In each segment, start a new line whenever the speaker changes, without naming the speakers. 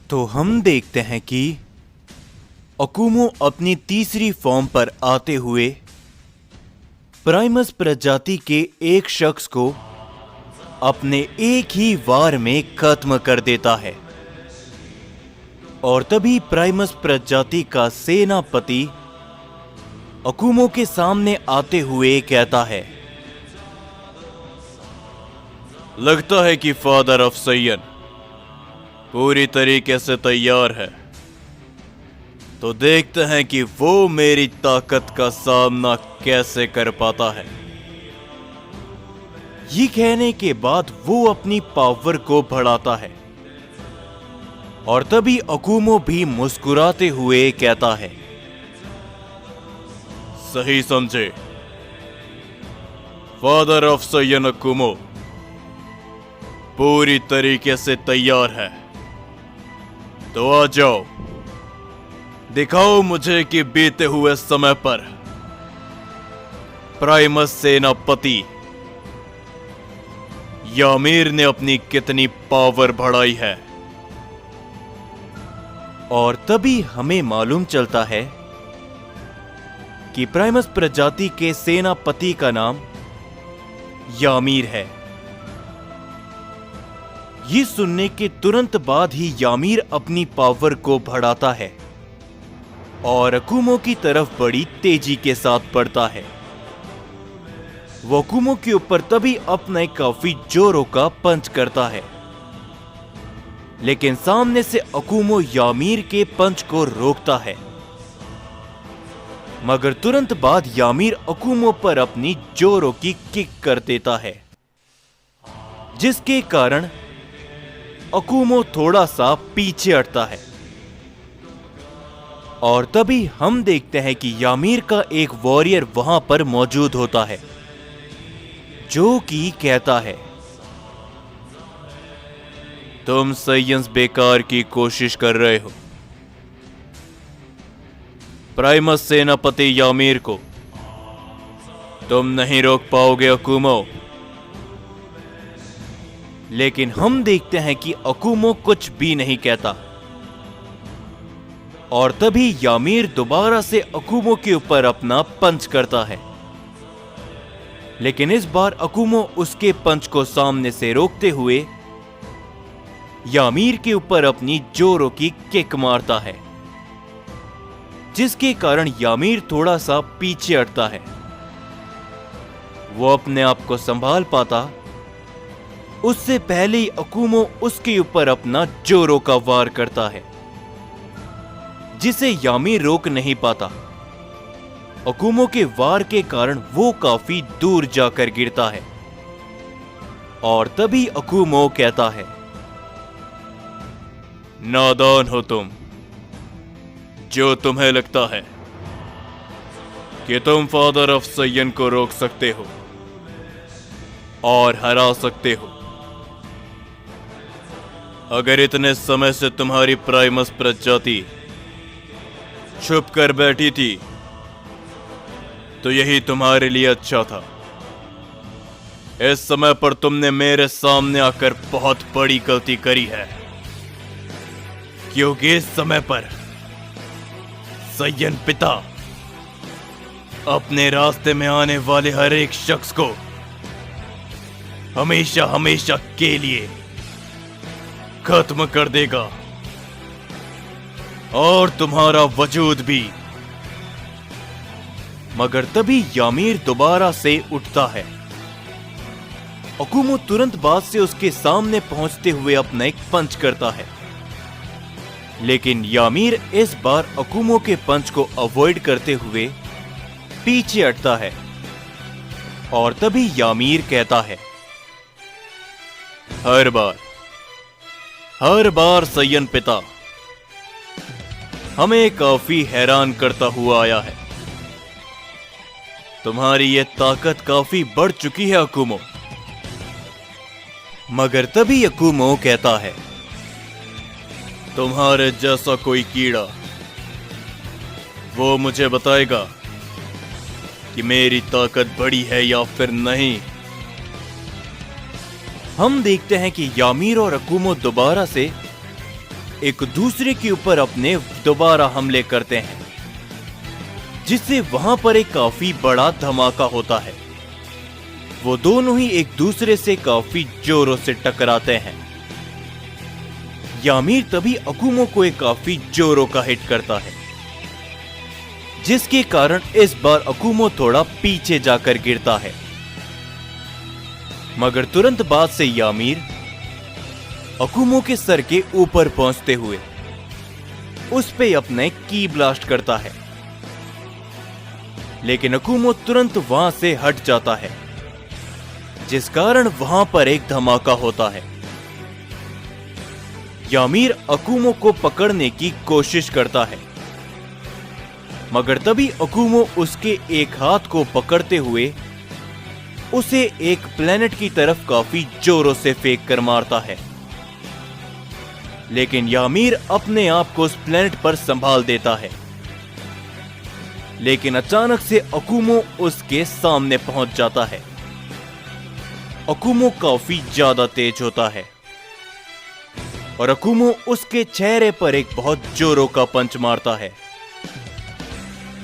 तो हम देखते हैं कि अकुमो अपनी तीसरी फॉर्म पर आते हुए प्राइमस प्रजाति के एक शख्स को अपने एक ही वार में खत्म कर देता है। और तभी प्राइमस प्रजाति का सेनापति अकुमो के सामने आते हुए कहता है, लगता है कि फादर ऑफ सैयन पूरी तरीके से तैयार है, तो देखते हैं कि वो मेरी ताकत का सामना कैसे कर पाता है। ये कहने के बाद वो अपनी पावर को बढ़ाता है और तभी अकुमो भी मुस्कुराते हुए कहता है, सही समझे, फादर ऑफ सैयन अकुमो पूरी तरीके से तैयार है, तो आ जाओ, दिखाओ मुझे कि बीते हुए समय पर प्राइमस सेनापति यामीर ने अपनी कितनी पावर बढ़ाई है। और तभी हमें मालूम चलता है कि प्राइमस प्रजाति के सेनापति का नाम यामीर है। ये सुनने के तुरंत बाद ही यामीर अपनी पावर को बढ़ाता है और अकुमो की तरफ बड़ी तेजी के साथ बढ़ता है। वो अकुमो के ऊपर तभी अपने काफी जोरों का पंच करता है, लेकिन सामने से अकुमो यामीर के पंच को रोकता है। मगर तुरंत बाद यामीर अकुमो पर अपनी जोरों की किक कर देता है, जिसके कारण अकुमो थोड़ा सा पीछे हटता है। और तभी हम देखते हैं कि यामीर का एक वॉरियर वहां पर मौजूद होता है, जो कि कहता है, तुम सैयन्स बेकार की कोशिश कर रहे हो। प्राइमस सेनापति यामीर को तुम नहीं रोक पाओगे अकुमो। लेकिन हम देखते हैं कि अकुमो कुछ भी नहीं कहता और तभी यामीर दोबारा से अकुमो के ऊपर अपना पंच करता है, लेकिन इस बार अकुमो उसके पंच को सामने से रोकते हुए यामीर के ऊपर अपनी जोरों की किक मारता है, जिसके कारण यामीर थोड़ा सा पीछे हटता है। वो अपने आप को संभाल पाता उससे पहले ही अकुमो उसके ऊपर अपना जोरों का वार करता है, जिसे यामीर रोक नहीं पाता। अकुमो के वार के कारण वो काफी दूर जाकर गिरता है और तभी अकुमो कहता है, नादान हो तुम, जो तुम्हें लगता है कि तुम फादर ऑफ सैयन को रोक सकते हो और हरा सकते हो। अगर इतने समय से तुम्हारी प्राइमस प्रजाति छुप कर बैठी थी तो यही तुम्हारे लिए अच्छा था। इस समय पर तुमने मेरे सामने आकर बहुत बड़ी गलती करी है, क्योंकि इस समय पर सैयन पिता अपने रास्ते में आने वाले हर एक शख्स को हमेशा हमेशा के लिए खत्म कर देगा, और तुम्हारा वजूद भी। मगर तभी यामीर दोबारा से उठता है। अकुमो तुरंत बाद से उसके सामने पहुंचते हुए अपना एक पंच करता है, लेकिन यामीर इस बार अकुमो के पंच को अवॉइड करते हुए पीछे हटता है। और तभी यामीर कहता है, हर बार सैयन पिता हमें काफी हैरान करता हुआ आया है। तुम्हारी ये ताकत काफी बढ़ चुकी है अकुमो। मगर तभी अकुमो कहता है, तुम्हारे जैसा कोई कीड़ा वो मुझे बताएगा कि मेरी ताकत बड़ी है या फिर नहीं। हम देखते हैं कि यामीर और अकुमो दोबारा से एक दूसरे के ऊपर अपने दोबारा हमले करते हैं, जिससे वहां पर एक काफी बड़ा धमाका होता है। वो दोनों ही एक दूसरे से काफी जोरों से टकराते हैं। यामीर तभी अकुमो को एक काफी जोरों का हिट करता है, जिसके कारण इस बार अकुमो थोड़ा पीछे जाकर गिरता है। मगर तुरंत बाद से यामीर अकुमो के सर के ऊपर पहुंचते हुए उस पे अपने की ब्लास्ट करता है, लेकिन अकुमो तुरंत वहां से हट जाता है, जिस कारण वहां पर एक धमाका होता है। यामीर अकुमो को पकड़ने की कोशिश करता है, मगर तभी अकुमो उसके एक हाथ को पकड़ते हुए उसे एक प्लेनेट की तरफ काफी जोरों से फेंक कर मारता है। लेकिन यामीर अपने आप को उस प्लेनेट पर संभाल देता है, लेकिन अचानक से अकुमो उसके सामने पहुंच जाता है। अकुमो काफी ज्यादा तेज होता है और अकुमो उसके चेहरे पर एक बहुत जोरों का पंच मारता है,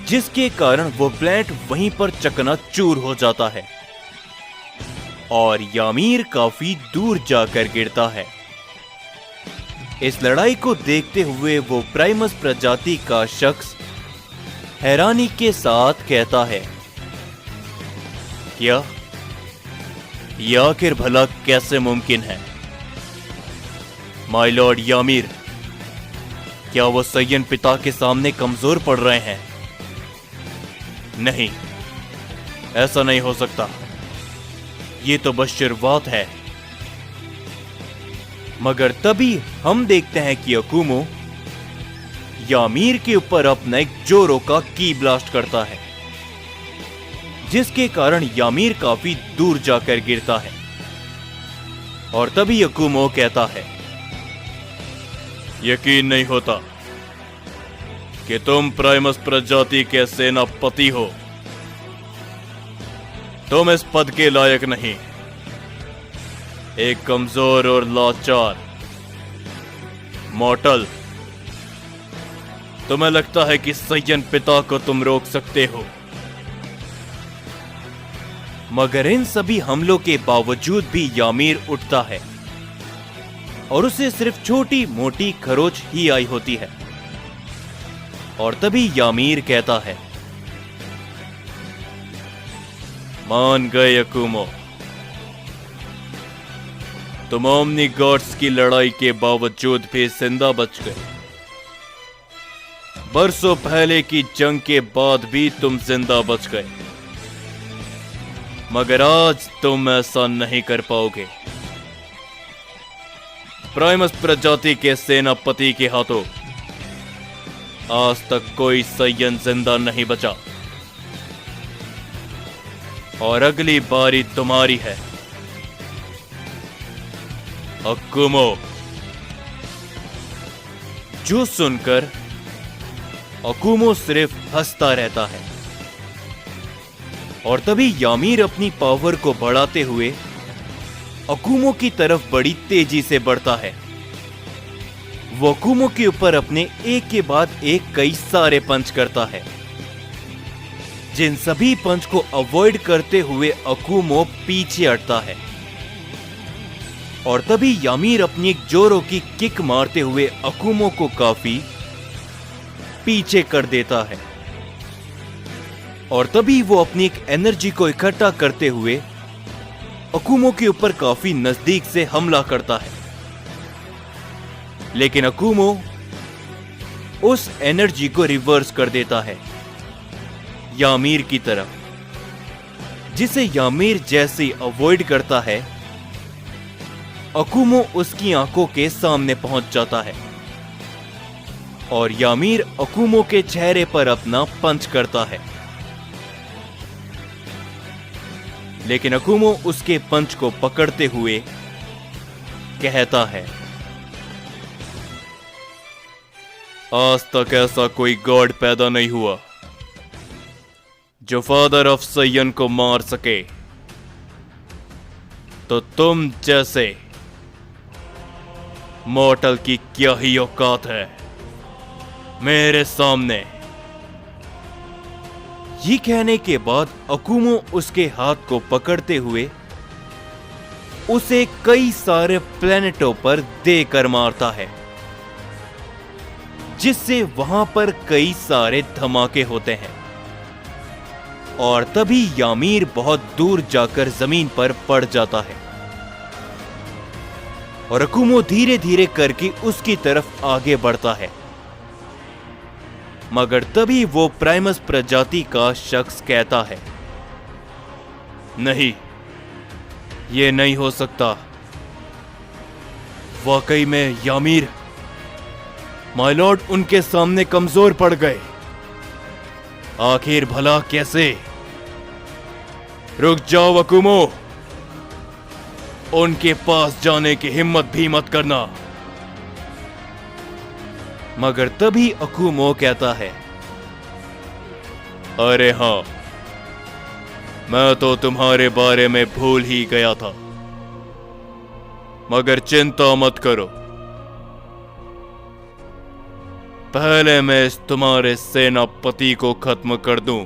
जिसके कारण वो प्लेनेट वहीं पर चकनाचूर हो जाता है और यामीर काफी दूर जाकर गिरता है। इस लड़ाई को देखते हुए वो प्राइमस प्रजाति का शख्स हैरानी के साथ कहता है, क्या यह आखिर भला कैसे मुमकिन है? माय लॉर्ड यामीर, क्या वो सय्यन पिता के सामने कमजोर पड़ रहे हैं? नहीं, ऐसा नहीं हो सकता। ये तो बस शुरुआत है। मगर तभी हम देखते हैं कि अकुमो यामीर के ऊपर अपना एक जोरों का की ब्लास्ट करता है, जिसके कारण यामीर काफी दूर जाकर गिरता है। और तभी अकुमो कहता है, यकीन नहीं होता कि तुम प्राइमस प्रजाति के सेनापति हो। तुम इस पद के लायक नहीं। एक कमजोर और लाचार मॉर्टल। तुम्हें लगता है कि सय्यन पिता को तुम रोक सकते हो, मगर इन सभी हमलों के बावजूद भी यामीर उठता है और उसे सिर्फ छोटी मोटी खरोच ही आई होती है। और तभी यामीर कहता है, मान गए अकुमो, तुम ओमनी गॉड्स की लड़ाई के बावजूद भी जिंदा बच गए। बरसों पहले की जंग के बाद भी तुम जिंदा बच गए, मगर आज तुम ऐसा नहीं कर पाओगे। प्राइमस प्रजाति के सेनापति के हाथों आज तक कोई सय्यन जिंदा नहीं बचा, और अगली बारी तुम्हारी है अकुमो। जो सुनकर अकुमो सिर्फ हंसता रहता है। और तभी यामीर अपनी पावर को बढ़ाते हुए अकुमो की तरफ बड़ी तेजी से बढ़ता है। वो अकुमो के ऊपर अपने एक के बाद एक कई सारे पंच करता है, जिन सभी पंच को अवॉइड करते हुए अकुमो पीछे हटता है। और तभी यामीर अपनी एक जोरों की किक मारते हुए अकुमो को काफी पीछे कर देता है। और तभी वो अपनी एक एनर्जी को इकट्ठा करते हुए अकुमो के ऊपर काफी नजदीक से हमला करता है, लेकिन अकुमो उस एनर्जी को रिवर्स कर देता है यामीर की तरफ, जिसे यामीर जैसे अवॉइड करता है अकुमो उसकी आंखों के सामने पहुंच जाता है और यामीर अकुमो के चेहरे पर अपना पंच करता है, लेकिन अकुमो उसके पंच को पकड़ते हुए कहता है, आज तक ऐसा कोई गॉड पैदा नहीं हुआ जो फादर ऑफ सय्यन को मार सके, तो तुम जैसे मॉर्टल की क्या ही औकात है मेरे सामने। ये कहने के बाद अकुमो उसके हाथ को पकड़ते हुए उसे कई सारे प्लेनेटों पर देकर मारता है, जिससे वहां पर कई सारे धमाके होते हैं। और तभी यामीर बहुत दूर जाकर जमीन पर पड़ जाता है और अकुमो धीरे धीरे करके उसकी तरफ आगे बढ़ता है। मगर तभी वो प्राइमस प्रजाति का शख्स कहता है, नहीं, ये नहीं हो सकता। वाकई में यामीर, माय लॉर्ड उनके सामने कमजोर पड़ गए। आखिर भला कैसे? रुक जाओ अकुमो, उनके पास जाने की हिम्मत भी मत करना। मगर तभी अकुमो कहता है, अरे हां, मैं तो तुम्हारे बारे में भूल ही गया था। मगर चिंता मत करो, पहले मैं इस तुम्हारे सेनापति को खत्म कर दूं,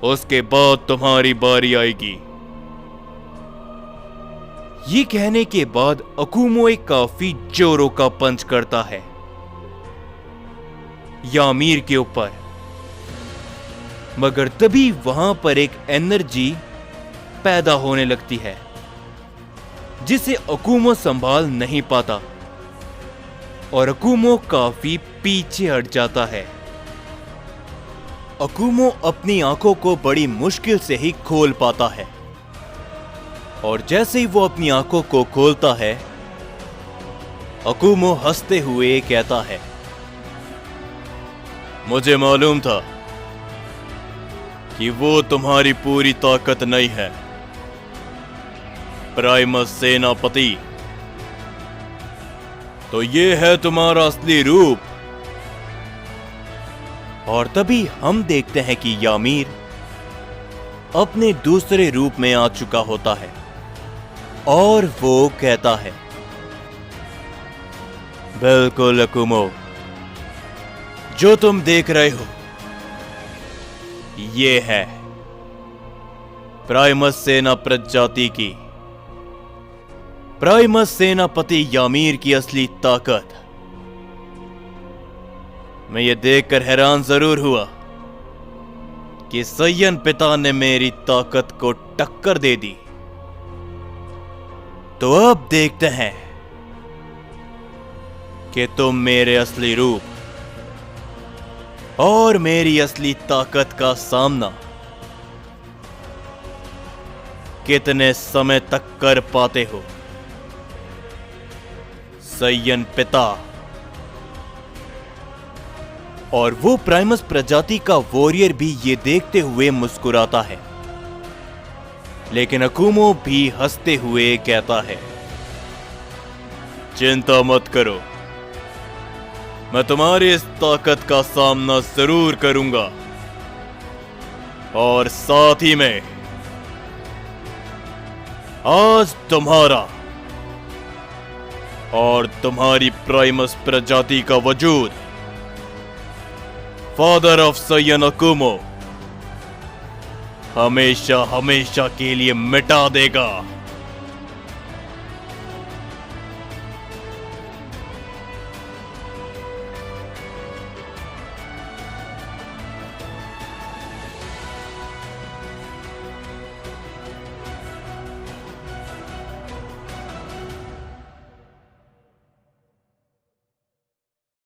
उसके बाद तुम्हारी बारी आएगी। ये कहने के बाद अकुमो एक काफी जोरों का पंच करता है यामीर के ऊपर। मगर तभी वहां पर एक एनर्जी पैदा होने लगती है, जिसे अकुमो संभाल नहीं पाता और अकुमो काफी पीछे हट जाता है। अकुमो अपनी आंखों को बड़ी मुश्किल से ही खोल पाता है और जैसे ही वो अपनी आंखों को खोलता है, अकुमो हंसते हुए कहता है, मुझे मालूम था कि वो तुम्हारी पूरी ताकत नहीं है प्राइमस सेनापति, तो ये है तुम्हारा असली रूप। और तभी हम देखते हैं कि यामीर अपने दूसरे रूप में आ चुका होता है और वो कहता है, बिल्कुल अकुमो, जो तुम देख रहे हो ये है प्राइमस सेना प्रजाति की, प्राइमस सेनापति यामीर की असली ताकत। मैं ये देखकर हैरान जरूर हुआ कि सय्यन पिता ने मेरी ताकत को टक्कर दे दी। तो अब देखते हैं कि तुम मेरे असली रूप और मेरी असली ताकत का सामना कितने समय तक कर पाते हो। सय्यन पिता। और वो प्राइमस प्रजाति का वॉरियर भी ये देखते हुए मुस्कुराता है, लेकिन अकुमो भी हंसते हुए कहता है, चिंता मत करो, मैं तुम्हारी इस ताकत का सामना जरूर करूंगा और साथ ही में आज तुम्हारा और तुम्हारी प्राइमस प्रजाति का वजूद फादर ऑफ सय्यन अकुमो हमेशा हमेशा के लिए मिटा देगा।